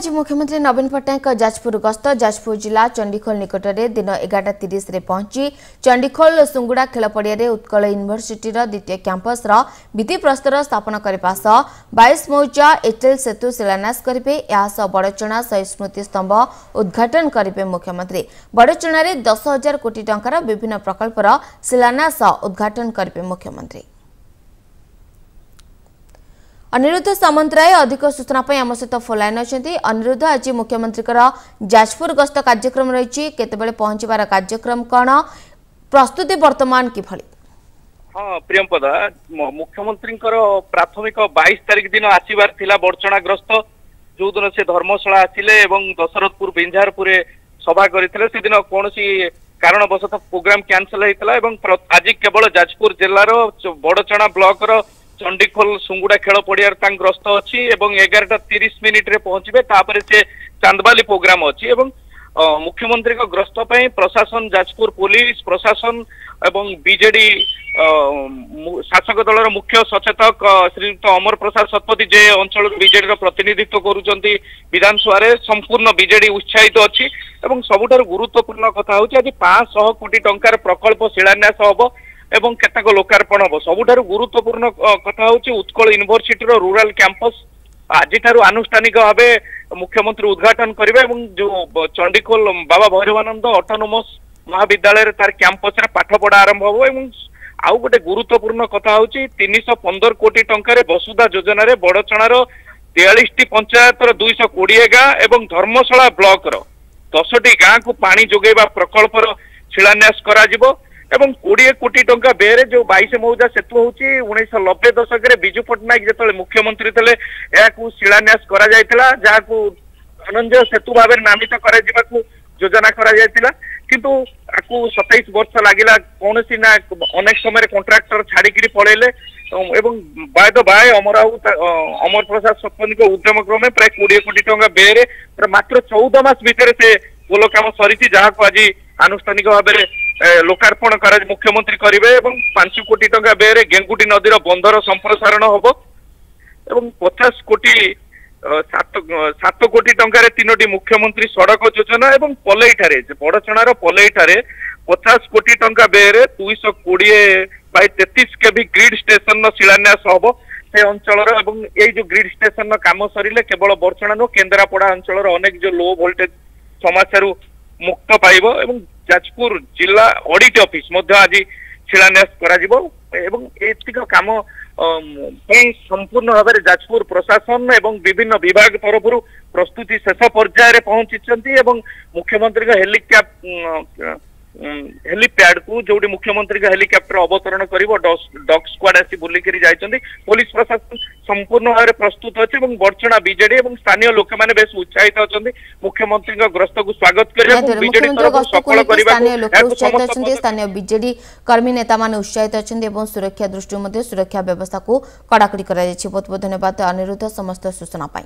आज मुख्यमंत्री नवीन पट्टनायक जाजपुर गस्त जाजपुर जिला चंडीखोल निकट में दिन 11:30 रे पहुंची चंडीखोल सुंगुड़ा खेल पड़िया उत्कल यूनिवर्सिटी द्वितीय कैंपस भित्ति प्रस्तर स्थापन करने सह 22 मौजा एटेल सेतु शिलान्यास करेंगे। बड़चणा शहीद स्मृति स्तंभ उद्घाटन करेंगे मुख्यमंत्री। बड़चणा 10,000 कोटी टंकार विभिन्न प्रकल्पर शिलान्यास उद्घाटन करेंगे मुख्यमंत्री। अनिरुद्ध सामंतराय अधिक सूचना आम सहित फोलाइन अच्छा। अनिरुद्ध, आज मुख्यमंत्री जाजपुर गस्त कार्यक्रम रही केतबेले पहुंचबार कार्यक्रम कौन, प्रस्तुति वर्तमान किभली? हाँ प्रियंपदा, मुख्यमंत्री प्राथमिक 22 तारिख दिन आसबार थिला बड़चणा ग्रस्त जो दिन से धर्मशाला आसिले एवं दशरथपुर बिंझारपुर सभा करथिले से दिन कोनोसी कारणवशत प्रोग्राम कैंसल होइतला एवं आज केवल जाजपुर जिल्लार बड़चणा ब्लॉक रो चंडीखोल सुंगुड़ा खेल पड़िया ग्रस्त अच्छी 11:30 रे पहुंचे तापर से चांदबाली प्रोग्राम अच्छी एवं मुख्यमंत्री ग्रस्त प्रशासन जाजपुर पुलिस प्रशासन एवं बीजेडी शासक दलर मुख्य सचेतक श्रीयुक्त अमर प्रसाद शतपथी जे अंचल बीजेडी प्रतिनिधित्व करुचंती विधानसभा संपूर्ण बीजेडी उत्साहित अच्छी एवं सबुठारु गुरुत्वपूर्ण कथा होची आज 500 कोटी टंकार प्रकल्प शिलान्यास हबो एवं केतक लोकार्पण हम। सबुठारु गुरुत्वपूर्ण कथा होची उत्कल यूनिवर्सिटी रूराल कैंपस आज आनुष्ठानिक भाव मुख्यमंत्री उद्घाटन करेंगे एवं जो चंडीखोल बाबा भैरवानंद ऑटोनोमस महाविद्यालय तार कैंपस रे पाठ पढ़ा आरंभ हो। आउ गोटे गुरुत्वपूर्ण कथा होची 315 कोटी टंकार वसुधा योजना रे बड़चणार 43 पंचायत 220 गाँ एवं धर्मशाला ब्लॉक 10टी गाँ को पानी जोगेबा प्रकल्प शिलान्यास करा जिवो एवं 20 कोटी टंका बेरे जो 22 मौजा सेतु होची 1990 दशक रे बिजू पट्टनायक जेतले मुख्यमंत्री थले याकू शिलान्यास करा जायतिला जाकू धनंजय सेतु भाबे नामित करा जिबाकू योजना करा जायतिला किंतु आकू 27 वर्ष लागिला कोनसी ना अनेक समय कॉन्ट्रैक्टर छाड़ी पळेले एवं बाय अमर प्रसाद शतपथी को उद्यम क्रमे प्राय 20 कोटी टंका बेरे मात्र 14 मास भितर से पोलो काम सरीची जाकू आज आनुष्ठानिक भाबे लोकार्पण कर मुख्यमंत्री करेंगे एवं 5 कोटी टंका बेरे गेंगुटी नदीर बंधर संप्रसारण हम एवं 50 कोटी 7 कोटी टंकार 3टी मुख्यमंत्री सड़क योजना एवं पलईठारे बड़चणार पलईठारे 50 कोटी टंका बेरे 220/33 केवी ग्रिड स्टेशन शिलान्यास हम से अंचल ये जो ग्रिड स्टेशन काम सरिले केवल बड़चणा नो केन्द्रापड़ा अंचल अनेक जो लो वोल्टेज समस्या मुक्त पाइब एवं जाजपुर जिला ऑडिट ऑफिस मध्य आज शिलान्यास करा जिवो एवं एतिक काम संपूर्ण भाव में जाजपुर प्रशासन एवं विभिन्न विभाग तरफ प्रस्तुति शेष पर्यायर पहुंची एवं मुख्यमंत्री हेलीपैड को जो मुख्यमंत्री हेलीकॉप्टर अवतरण करिवो डॉग स्क्वाड आसी बुलिकरी जाइछन्ती। पुलिस प्रशासन संपूर्ण भाव में प्रस्तुत अछि एवं बड़चणा बीजेडी एवं स्थानीय लोक माने बेस उत्साहित अछन्ती मुख्यमंत्री ग्रस्त को स्वागत करिया बीजेडी तरफ सफल करिबा स्थानीय बीजेडी कर्मी नेता माने उत्साहित अछन्ती एवं सुरक्षा दृष्टि सुरक्षा व्यवस्था को कड़ाकड़ी करा जायछि। बहुत बहुत धन्यवाद अनिरुद्ध समस्त सूचना पाई।